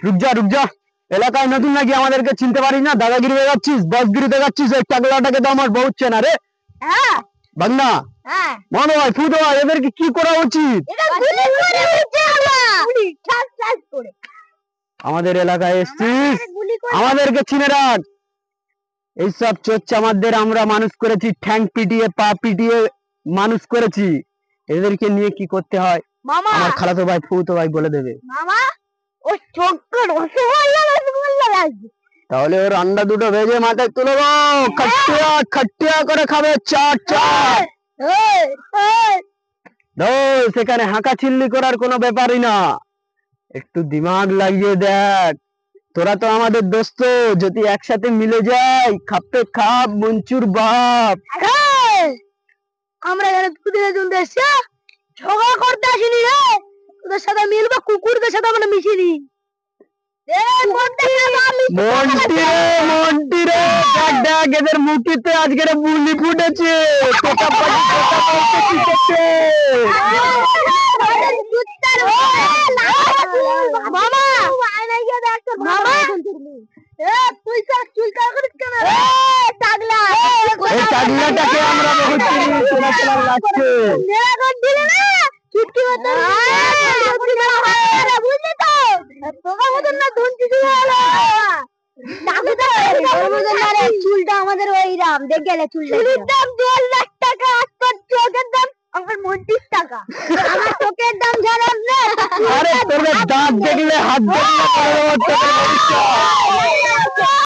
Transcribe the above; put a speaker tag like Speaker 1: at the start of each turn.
Speaker 1: রুক যা এলাকায় নতুন নাকি আমাদেরকে চিনতে পারিস না? দাদাগিরি দেখাচ্ছিস, বসগিরি দেখাচ্ছিস? ওই টাকলাটাকে তো আমার বহুত চেনা রে।
Speaker 2: হ্যাঁ
Speaker 1: বাগনা মনে হয় ফুটো হয়, এদেরকে কি করা উচিত? আমাদের এলাকায় এসছিস, আমাদেরকে চিনে রাখ। এইসব চোচ্চামারদের আমরা মানুষ করেছি, ঠ্যাং পিটিয়ে পা পিটিয়ে মানুষ করেছি। এদেরকে নিয়ে কি করতে হয় আমার খালাতো ভাই ফুটো ভাই বলে দেবে।
Speaker 2: মামা ও চোখটা রসগোল্লা লাগছে।
Speaker 1: তাহলে ওর আন্ডা দুটো ভেজে মাথায় তুলে দাও, খট্টিয়া খট্টিয়া করে খাবে, চাট চাট। সেখানে হাঁকা চিল্লি করার কোনো ব্যাপারই না, একটু দিমাগ লাগিয়ে দেখ। তোরা তো আমাদের দোস্ত, যদি একসাথে মিলে যাই খাপে খাপ মঞ্চুর বাপ।
Speaker 2: আমরা এখানে দুদিনের জন্য এসে ঝগড়া করতে আসিনি রে, তোদের সাথে মিলবো, কুকুরদের সাথে আমরা মিশিনি।
Speaker 1: মন্টি রে দেখ এদের মুখিতে আজকের বুলি ফুটেছে। টাকলাটাকে আমরা বহুত চিনি, চেনা চেনা লাগছে।
Speaker 2: চুলটা আমাদের ওই রাম দেখ গেলে চুলের দাম 1.5 লাখ টাকা, আর তোর চোখের দাম আমার 29 টাকা। আমার চোখের দাম জানাস না?
Speaker 1: আরে তোর দাঁত দেখলে হাত দেখলে